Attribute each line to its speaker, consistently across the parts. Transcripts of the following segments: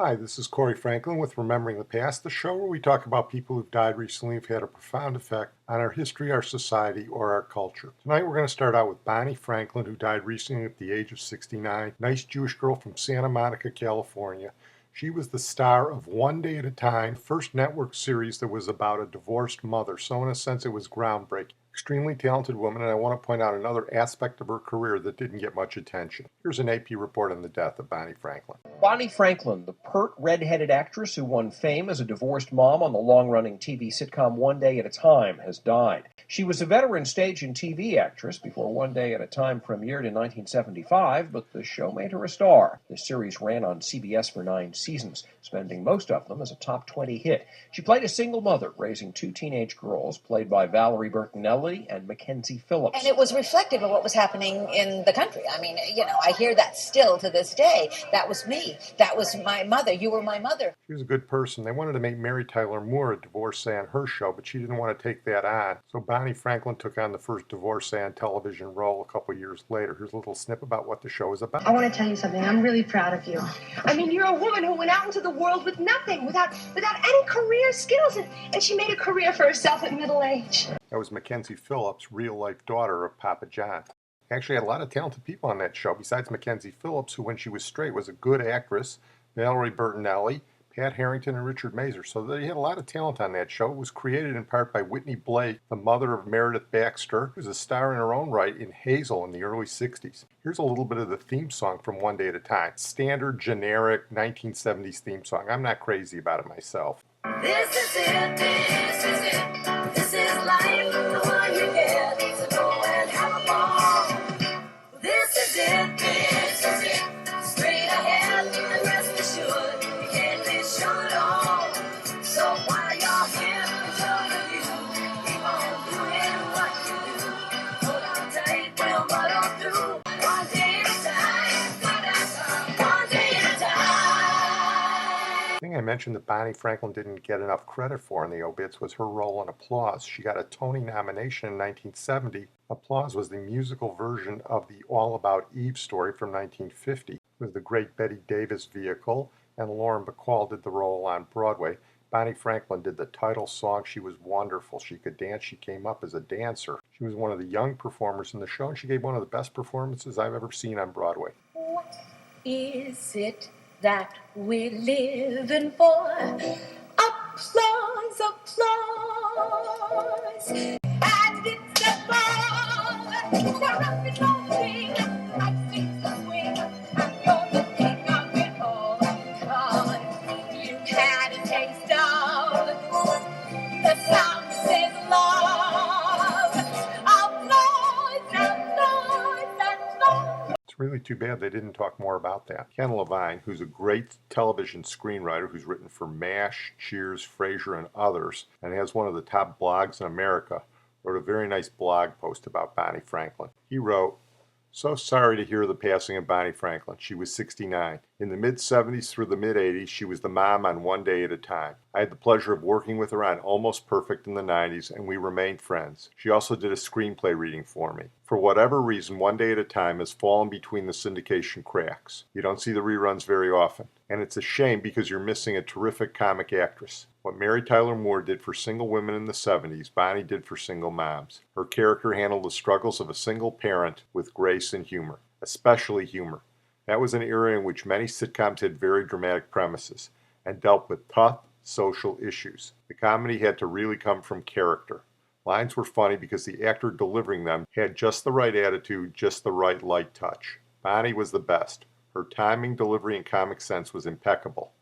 Speaker 1: Hi, this is Corey Franklin with Remembering the Past, the show where we talk about people who've died recently who've had a profound effect on our history, our society, or our culture. Tonight we're going to start out with Bonnie Franklin, who died recently at the age of 69. Nice Jewish girl from Santa Monica, California. She was the star of One Day at a Time, first network series that was about a divorced mother, so in a sense it was groundbreaking. Extremely talented woman, and I want to point out another aspect of her career that didn't get much attention. Here's an AP report on the death of Bonnie Franklin.
Speaker 2: Bonnie Franklin, the pert, red-headed actress who won fame as a divorced mom on the long-running TV sitcom One Day at a Time, has died. She was a veteran stage and TV actress before One Day at a Time premiered in 1975, but the show made her a star. The series ran on CBS for 9 seasons, spending most of them as a top 20 hit. She played a single mother, raising 2 teenage girls, played by Valerie Bertinelli and Mackenzie Phillips.
Speaker 3: And it was reflective of what was happening in the country. I mean, I hear that still to this day. That was me. That was my mother. You were my mother.
Speaker 1: She was a good person. They wanted to make Mary Tyler Moore a divorcee on her show, but she didn't want to take that on. So Bonnie Franklin took on the first divorcee on television role a couple years later. Here's a little snip about what the show is about.
Speaker 4: I want to tell you something. I'm really proud of you. I mean, you're a woman who went out into the world with nothing, without any career skills, and she made a career for herself at middle age.
Speaker 1: That was Mackenzie Phillips, real-life daughter of Papa John. Actually had a lot of talented people on that show, besides Mackenzie Phillips, who when she was straight was a good actress, Valerie Bertinelli, Pat Harrington, and Richard Mazer. So they had a lot of talent on that show. It was created in part by Whitney Blake, the mother of Meredith Baxter, who was a star in her own right in Hazel in the early 60s. Here's a little bit of the theme song from One Day at a Time. Standard, generic 1970s theme song. I'm not crazy about it myself.
Speaker 5: This is it, this is it, this is life, the one you get, so go and have a ball. This is it, straight ahead, and rest assured, you can't be sure at all. So while you're here, enjoy the view, keep on doing what you do. Hold on tight, we'll muddle through, one day at a time, one day at a time.
Speaker 1: The thing I mentioned that Bonnie Franklin didn't get enough credit for in the obits was her role in Applause. She got a Tony nomination in 1970. Applause was the musical version of the All About Eve story from 1950. It was the great Betty Davis vehicle, and Lauren Bacall did the role on Broadway. Bonnie Franklin did the title song. She was wonderful. She could dance. She came up as a dancer. She was one of the young performers in the show, and she gave one of the best performances I've ever seen on Broadway.
Speaker 5: What is it that we're living for? Applause, applause. And it's applause. Now up and rolling. I sing the swing. And you're the king of it all. Because you had a taste of the sound that says love. Applause, applause, applause.
Speaker 1: It's really too bad they didn't talk more about that. Ken Levine, who's a great television screenwriter who's written for MASH, Cheers, Frasier, and others, and has one of the top blogs in America, wrote a very nice blog post about Bonnie Franklin. He wrote, "So sorry to hear the passing of Bonnie Franklin. She was 69. In the mid-70s through the mid-80s, she was the mom on One Day at a Time. I had the pleasure of working with her on Almost Perfect in the 90s, and we remained friends. She also did a screenplay reading for me. For whatever reason, One Day at a Time has fallen between the syndication cracks. You don't see the reruns very often. And it's a shame because you're missing a terrific comic actress. What Mary Tyler Moore did for single women in the 70s, Bonnie did for single moms. Her character handled the struggles of a single parent with grace and humor, especially humor. That was an era in which many sitcoms had very dramatic premises and dealt with tough social issues. The comedy had to really come from character. Lines were funny because the actor delivering them had just the right attitude, just the right light touch. Bonnie was the best. Her timing, delivery, and comic sense was impeccable.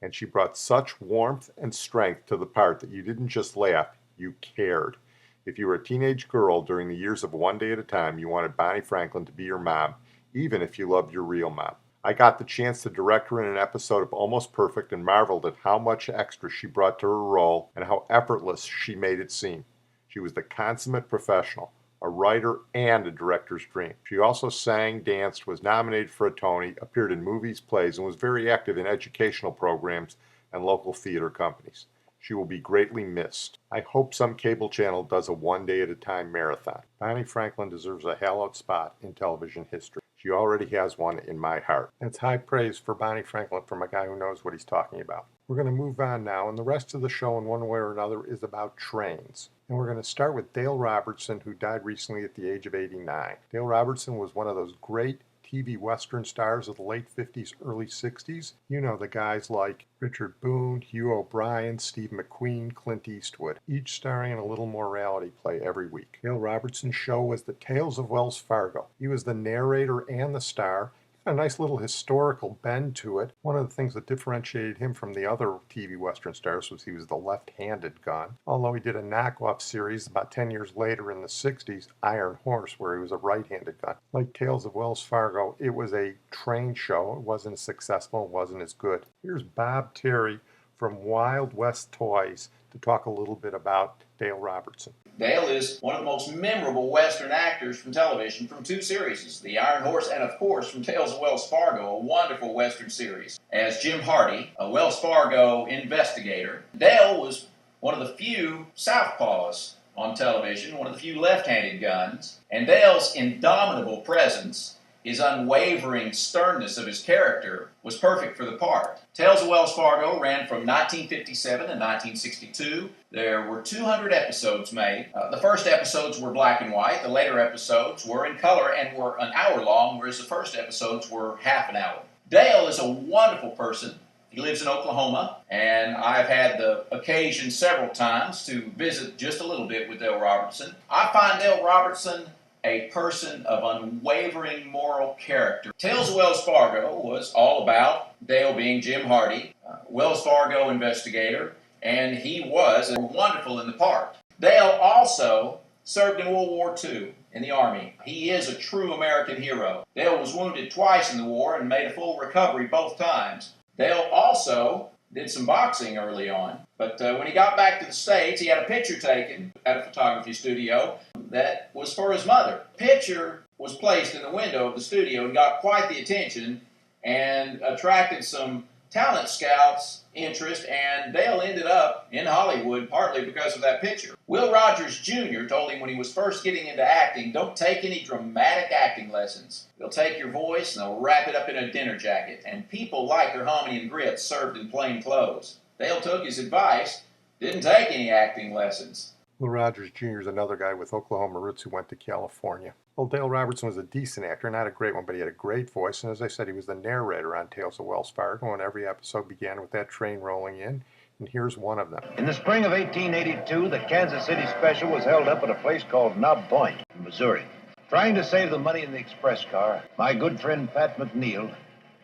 Speaker 1: And she brought such warmth and strength to the part that you didn't just laugh, you cared. If you were a teenage girl during the years of One Day at a Time, you wanted Bonnie Franklin to be your mom, even if you loved your real mom. I got the chance to direct her in an episode of Almost Perfect and marveled at how much extra she brought to her role and how effortless she made it seem. She was the consummate professional, a writer and a director's dream. She also sang, danced, was nominated for a Tony, appeared in movies, plays, and was very active in educational programs and local theater companies. She will be greatly missed. I hope some cable channel does a One Day at a Time marathon. Bonnie Franklin deserves a hallowed spot in television history. She already has one in my heart. That's high praise for Bonnie Franklin from a guy who knows what he's talking about. We're going to move on now, and the rest of the show in one way or another is about trains. And we're going to start with Dale Robertson, who died recently at the age of 89. Dale Robertson was one of those great TV Western stars of the late 50s, early 60s. You know the guys like Richard Boone, Hugh O'Brien, Steve McQueen, Clint Eastwood, each starring in a little morality play every week. Dale Robertson's show was the Tales of Welles Fargo. He was the narrator and the star. A nice little historical bend to it. One of the things that differentiated him from the other TV Western stars was he was the left-handed gun, although he did a knockoff series about 10 years later in the 60s, Iron Horse, where he was a right-handed gun. Like Tales of Welles Fargo, it was a train show. It wasn't as successful, it wasn't as good. Here's Bob Terry from Wild West Toys to talk a little bit about Dale Robertson.
Speaker 6: Dale is one of the most memorable Western actors from television from two series, The Iron Horse and, of course, from Tales of Welles Fargo, a wonderful Western series. As Jim Hardy, a Wells Fargo investigator, Dale was one of the few southpaws on television, one of the few left-handed guns, and Dale's indomitable presence, his unwavering sternness of his character, was perfect for the part. Tales of Welles Fargo ran from 1957 to 1962. There were 200 episodes made. The first episodes were black and white. The later episodes were in color and were an hour long, whereas the first episodes were half an hour. Dale is a wonderful person. He lives in Oklahoma, and I've had the occasion several times to visit just a little bit with Dale Robertson. I find Dale Robertson a person of unwavering moral character. Tales of Welles Fargo was all about Dale being Jim Hardy, Wells Fargo investigator, and he was wonderful in the part. Dale also served in World War II in the Army. He is a true American hero. Dale was wounded twice in the war and made a full recovery both times. Dale also did some boxing early on, but when he got back to the States, he had a picture taken at a photography studio that was for his mother. The picture was placed in the window of the studio and got quite the attention and attracted some talent scouts' interest, and Dale ended up in Hollywood partly because of that picture. Will Rogers Jr. told him when he was first getting into acting, don't take any dramatic acting lessons. They'll take your voice and they'll wrap it up in a dinner jacket, and people like their hominy and grits served in plain clothes. Dale took his advice, didn't take any acting lessons.
Speaker 1: Will Rogers Jr. is another guy with Oklahoma roots who went to California. Well, Dale Robertson was a decent actor, not a great one, but he had a great voice, and as I said, he was the narrator on Tales of Welles Fargo, and every episode began with that train rolling in, and here's one of them.
Speaker 7: In the spring of 1882, the Kansas City Special was held up at a place called Knob Point, Missouri. Trying to save the money in the express car, my good friend Pat McNeil,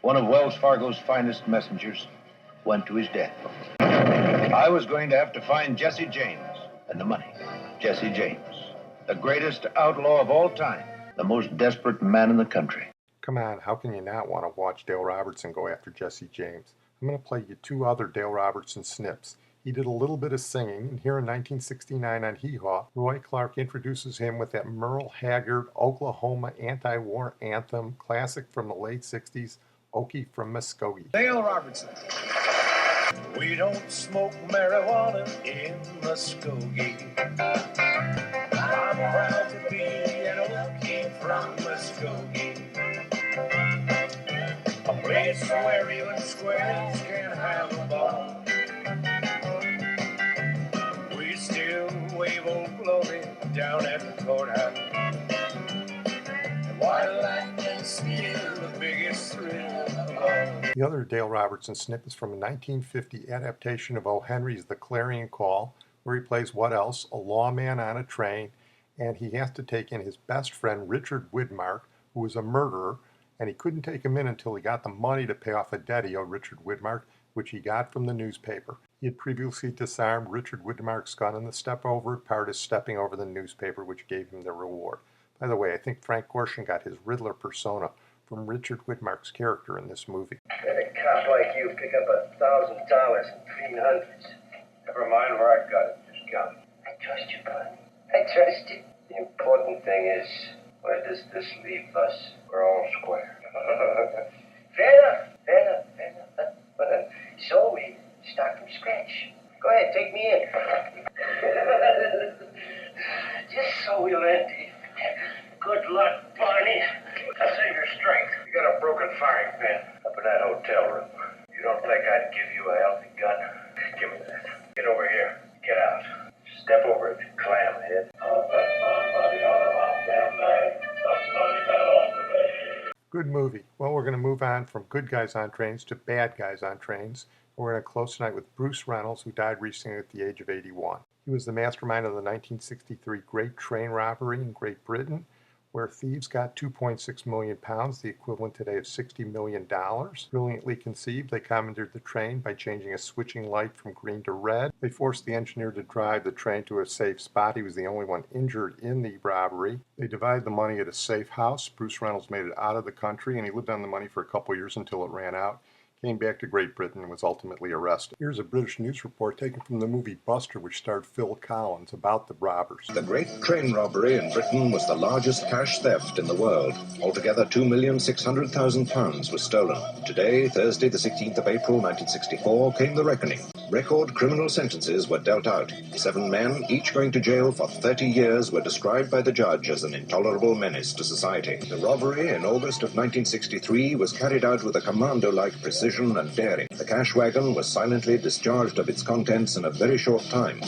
Speaker 7: one of Wells Fargo's finest messengers, went to his death. I was going to have to find Jesse James and the money. Jesse James, the greatest outlaw of all time, the most desperate man in the country.
Speaker 1: Come on, how can you not want to watch Dale Robertson go after Jesse James? I'm going to play you two other Dale Robertson snips. He did a little bit of singing, and here in 1969 on Hee Haw, Roy Clark introduces him with that Merle Haggard Oklahoma anti-war anthem, classic from the late 60s, Okie from Muskogee.
Speaker 8: Dale Robertson. We don't smoke marijuana in Muskogee. I'm proud to be an Okie from Muskogee. A place where even squares can have a ball. We still wave old glory down at the courthouse. And white lightning's still the biggest thrill of all.
Speaker 1: The other Dale Robertson snip is from a 1950 adaptation of O. Henry's The Clarion Call, where he plays what else? A lawman on a train, and he has to take in his best friend Richard Widmark, who was a murderer, and he couldn't take him in until he got the money to pay off a debt he owed Richard Widmark, which he got from the newspaper. He had previously disarmed Richard Widmark's gun, and the step over part is stepping over the newspaper, which gave him the reward. By the way, I think Frank Gorshin got his Riddler persona from Richard Widmark's character in this movie.
Speaker 9: Let a cop like you pick up $1,000 and 300s. Never mind where I got it. Just count it. I trust you, bud. I trust you. The important thing is, where does this leave us? We're all square. Fair enough. So we start from scratch. Go ahead, take me in. Just so we'll end. Good luck, Barney. I'll say your strike. you a healthy gun. Give me that. Get over here. Get out. Step over it, clam head.
Speaker 1: Good movie. Well, we're going to move on from good guys on trains to bad guys on trains. We're going to close tonight with Bruce Reynolds, who died recently at the age of 81. He was the mastermind of the 1963 Great Train Robbery in Great Britain, where thieves got 2.6 million pounds, the equivalent today of $60 million. Brilliantly conceived, they commandeered the train by changing a switching light from green to red. They forced the engineer to drive the train to a safe spot. He was the only one injured in the robbery. They divided the money at a safe house. Bruce Reynolds made it out of the country, and he lived on the money for a couple years until it ran out. Came back to Great Britain and was ultimately arrested. Here's a British news report taken from the movie Buster, which starred Phil Collins, about the robbers.
Speaker 10: The Great Train Robbery in Britain was the largest cash theft in the world. Altogether, £2,600,000 was stolen. Today, Thursday, the 16th of April, 1964, came the reckoning. Record criminal sentences were dealt out. 7 men, each going to jail for 30 years, were described by the judge as an intolerable menace to society. The robbery in August of 1963 was carried out with a commando-like precision and daring. The cash wagon was silently discharged of its contents in a very short time.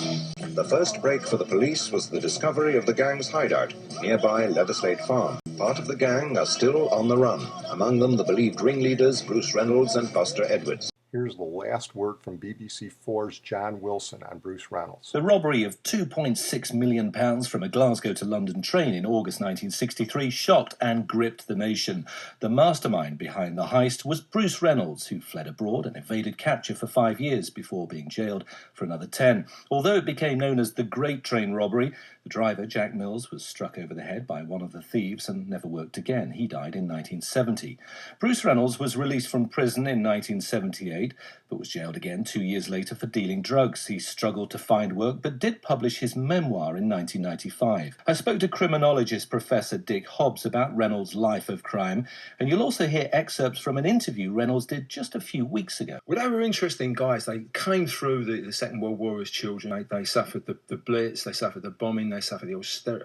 Speaker 10: The first break for the police was the discovery of the gang's hideout, nearby Leatherslade Farm. Part of the gang are still on the run, among them the believed ringleaders Bruce Reynolds and Buster Edwards.
Speaker 1: Here's the last word from BBC 4's John Wilson on Bruce Reynolds.
Speaker 11: The robbery of £2.6 million from a Glasgow to London train in August 1963 shocked and gripped the nation. The mastermind behind the heist was Bruce Reynolds, who fled abroad and evaded capture for 5 years before being jailed for another 10. Although it became known as the Great Train Robbery, the driver, Jack Mills, was struck over the head by one of the thieves and never worked again. He died in 1970. Bruce Reynolds was released from prison in 1978, but was jailed again 2 years later for dealing drugs. He struggled to find work, but did publish his memoir in 1995. I spoke to criminologist Professor Dick Hobbs about Reynolds' life of crime, and you'll also hear excerpts from an interview Reynolds did just a few weeks ago.
Speaker 12: Well, they were interesting guys. They came through the Second World War as children. They suffered the Blitz, they suffered the bombing, they suffered the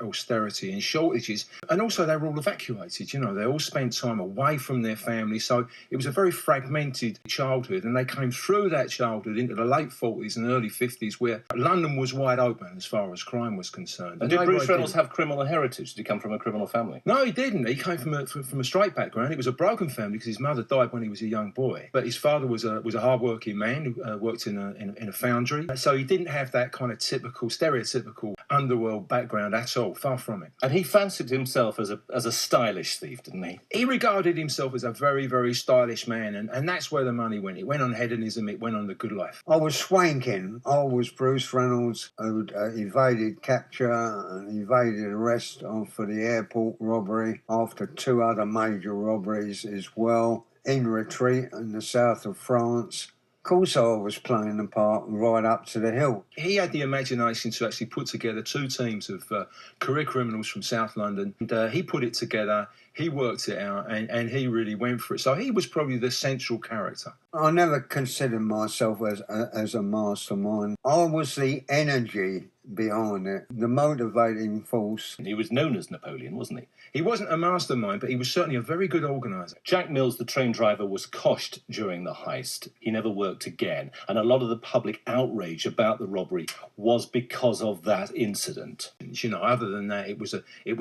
Speaker 12: austerity and shortages, and also they were all evacuated. You know, they all spent time away from their family, so it was a very fragmented childhood, and they came through that childhood into the late 40s and early 50s, where London was wide open as far as crime was concerned.
Speaker 11: And did Bruce Reynolds have criminal heritage? Did he come from a criminal family?
Speaker 12: No, he didn't. He came from a straight background. It was a broken family because his mother died when he was a young boy, but his father was a hard-working man who worked in a foundry, so he didn't have that kind of stereotypical underworld background at all, far from it.
Speaker 11: And he fancied himself as a stylish thief, didn't he?
Speaker 12: He regarded himself as a very, very stylish man, and that's where the money went. It went on hedonism, it went on the good life.
Speaker 13: I was swanking. I was Bruce Reynolds, who evaded capture and evaded arrest for the airport robbery after 2 other major robberies as well, in retreat in the south of France. Of course, I was playing the part right up to the hilt.
Speaker 12: He had the imagination to actually put together 2 teams of career criminals from South London. And, he put it together, he worked it out, and he really went for it. So he was probably the central character.
Speaker 13: I never considered myself as a mastermind. I was the energy behind it, the motivating force.
Speaker 11: He was known as Napoleon, wasn't he?
Speaker 12: He wasn't a mastermind, but he was certainly a very good organiser.
Speaker 11: Jack Mills, the train driver, was coshed during the heist. He never worked again, and a lot of the public outrage about the robbery was because of that incident.
Speaker 12: You know, other than that, it was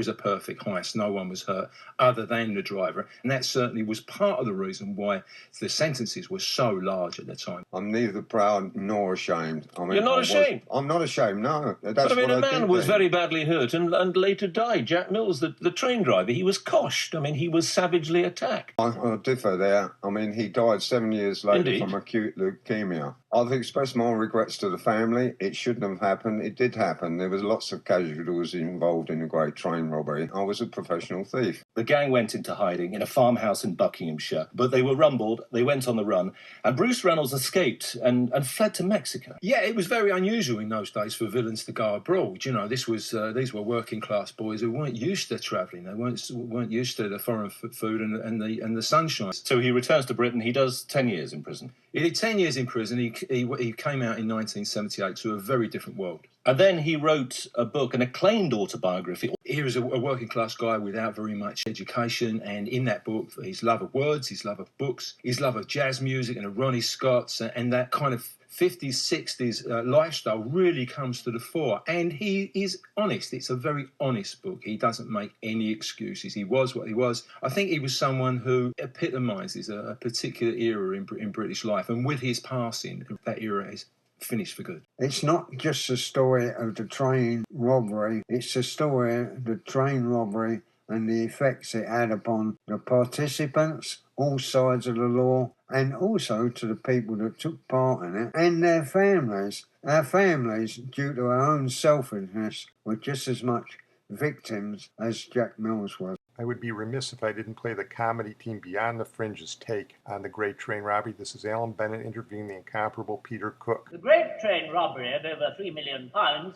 Speaker 12: a perfect heist. No one was hurt other than the driver, and that certainly was part of the reason why the sentences were so large at the time.
Speaker 13: I'm neither proud nor ashamed. I mean,
Speaker 11: you're not ashamed?
Speaker 13: I'm not ashamed, no. That's
Speaker 11: but I mean,
Speaker 13: a
Speaker 11: man was very badly hurt and later died. Jack Mills, the train driver, he was coshed. I mean, he was savagely attacked.
Speaker 13: I differ there. I mean, he died 7 years later
Speaker 11: Indeed.
Speaker 13: from acute leukemia. I've expressed my regrets to the family. It shouldn't have happened. It did happen. There was lots of casualties involved in the Great Train Robbery. I was a professional thief.
Speaker 11: The gang went into hiding in a farmhouse in Buckinghamshire, but they were rumbled, they went on the run, and Bruce Reynolds escaped and fled to Mexico.
Speaker 12: Yeah, it was very unusual in those days for villains to go abroad. You know, these were working class boys who weren't used to travelling. They weren't used to the foreign food and the sunshine.
Speaker 11: So he returns to Britain. He does 10 years in prison.
Speaker 12: He did 10 years in prison. He came out in 1978 to a very different world.
Speaker 11: And then he wrote a book, an acclaimed autobiography.
Speaker 12: Here is a working class guy without very much education, and in that book, his love of words, his love of books, his love of jazz music and of Ronnie Scott's, and that kind of 50s, 60s lifestyle really comes to the fore. And he is honest. It's a very honest book. He doesn't make any excuses. He was what he was. I think he was someone who epitomises a particular era in British life. And with his passing, that era is finished for good.
Speaker 13: It's not just the story of the train robbery, it's the story of the train robbery and the effects it had upon the participants, all sides of the law, and also to the people that took part in it, and their families. Our families, due to our own selfishness, were just as much victims as Jack Mills was.
Speaker 1: I would be remiss if I didn't play the comedy team Beyond the Fringe's take on the Great Train Robbery. This is Alan Bennett interviewing the incomparable Peter Cook.
Speaker 14: The Great Train Robbery of over £3 million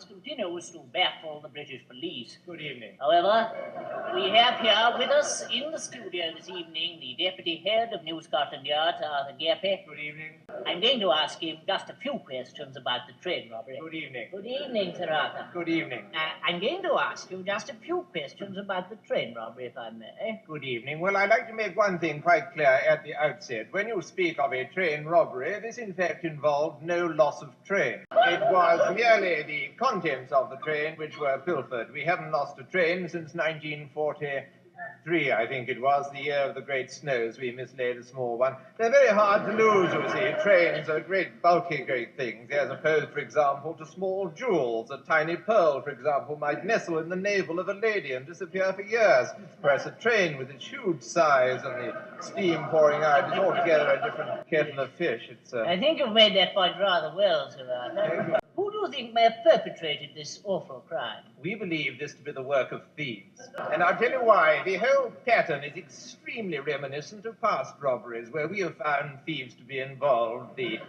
Speaker 14: continues to baffle the British police.
Speaker 15: Good evening.
Speaker 14: However, we have here with us in the studio this evening the Deputy Head of New Scotland Yard, Arthur Gappy.
Speaker 15: Good evening.
Speaker 14: I'm going to ask him just a few questions about the train robbery.
Speaker 15: Good evening.
Speaker 14: Good evening, Sir Arthur.
Speaker 15: Good evening.
Speaker 14: I'm going to ask you just a few questions about the train robbery, if I may.
Speaker 15: Good evening. Well, I'd like to make one thing quite clear at the outset. When you speak of a train robbery, this in fact involved no loss of train. It was merely the contents of the train which were pilfered. We haven't lost a train since 1943, I think it was, the year of the great snows. We mislaid a small one. They're very hard to lose, you see. Trains are great, bulky, great things, as opposed, for example, to small jewels. A tiny pearl, for example, might nestle in the navel of a lady and disappear for years. Whereas a train, with its huge size and the steam pouring out, is altogether a different kettle of fish.
Speaker 14: I think you've made that point rather well, Sir Arthur. Who do you think may have perpetrated this awful crime?
Speaker 15: We believe this to be the work of thieves. And I'll tell you why. The whole pattern is extremely reminiscent of past robberies, where we have found thieves to be involved. The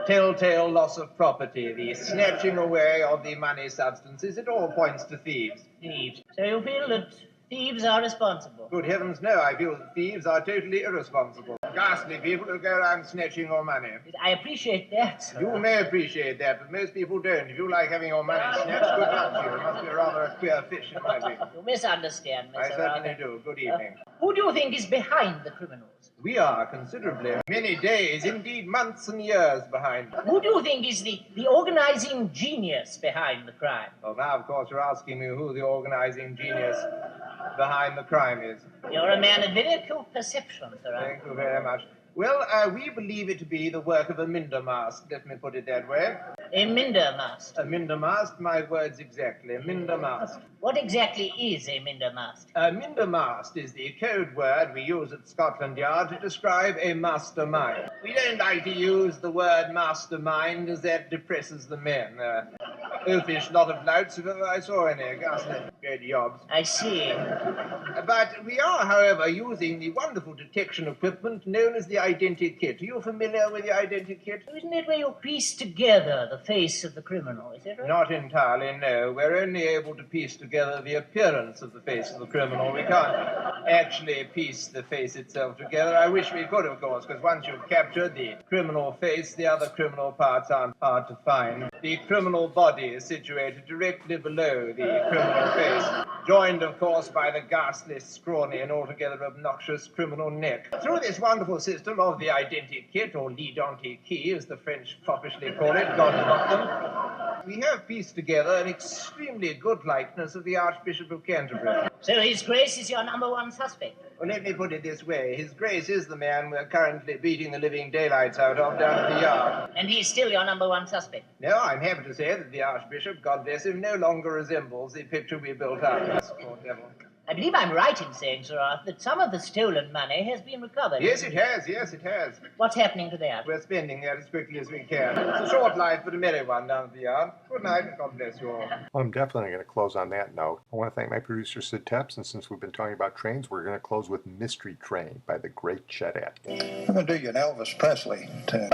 Speaker 15: telltale loss of property, the snatching away of the money substances, it all points to thieves.
Speaker 14: Thieves. So you feel that thieves are responsible?
Speaker 15: Good heavens, no. I feel that thieves are totally irresponsible. Ghastly people who go around snatching your money.
Speaker 14: I appreciate that, sir.
Speaker 15: You may appreciate that, but most people don't. If you like having your money snatched, good luck to you. It must be rather a queer fish, in my view.
Speaker 14: You misunderstand me,
Speaker 15: I
Speaker 14: Sir
Speaker 15: certainly
Speaker 14: Arthur.
Speaker 15: do. Good evening.
Speaker 14: Who do you think is behind the criminals?
Speaker 15: We are considerably. Many days, indeed months and years behind.
Speaker 14: Who do you think is the organizing genius behind the crime?
Speaker 15: Well, now, of course, you're asking me who the organizing genius behind the crime is.
Speaker 14: You're a man of very acute perception, Sir Arthur.
Speaker 15: Thank you very much. Well, we believe it to be the work of a mindermast, let me put it that way.
Speaker 14: A mindermast?
Speaker 15: A mindermast, my words exactly, a mindermast.
Speaker 14: What exactly is a mindermast?
Speaker 15: A mindermast is the code word we use at Scotland Yard to describe a mastermind. We don't like to use the word mastermind, as that depresses the men. Oafish lot of louts if ever I saw any. Ghastly great jobs.
Speaker 14: I see.
Speaker 15: But we are, however, using the wonderful detection equipment known as the identikit. Are you familiar with the identikit?
Speaker 14: Isn't it where you piece together the face of the criminal, is it right?
Speaker 15: Not entirely, no. We're only able to piece together the appearance of the face of the criminal. We can't actually piece the face itself together. I wish we could, of course, because once you've captured the criminal face, the other criminal parts aren't hard to find. The criminal body is situated directly below the criminal face, joined, of course, by the ghastly, scrawny, and altogether obnoxious criminal neck. Through this wonderful system of the identikit, or l'identique, as the French foppishly call it, God love them, we have pieced together an extremely good likeness of the Archbishop of Canterbury.
Speaker 14: So His Grace is your number one suspect?
Speaker 15: Well, let me put it this way. His Grace is the man we're currently beating the living daylights out of down at the Yard.
Speaker 14: And he's still your number one suspect?
Speaker 15: No, I'm happy to say that the Archbishop, God bless him, no longer resembles the picture we built up. Yes, poor devil.
Speaker 14: I believe I'm right in saying, Sir Arthur, that some of the stolen money has been recovered.
Speaker 15: Yes, it has. Yes, it has.
Speaker 14: What's happening to that?
Speaker 15: We're spending that as quickly as we can. It's a short life, but a merry one down at the Yard. Good night, and God bless you all.
Speaker 1: Well, I'm definitely going to close on that note. I want to thank my producer, Sid Tepps, and since we've been talking about trains, we're going to close with Mystery Train by the great Chet Atkins.
Speaker 16: I'm going to do you an Elvis Presley tune.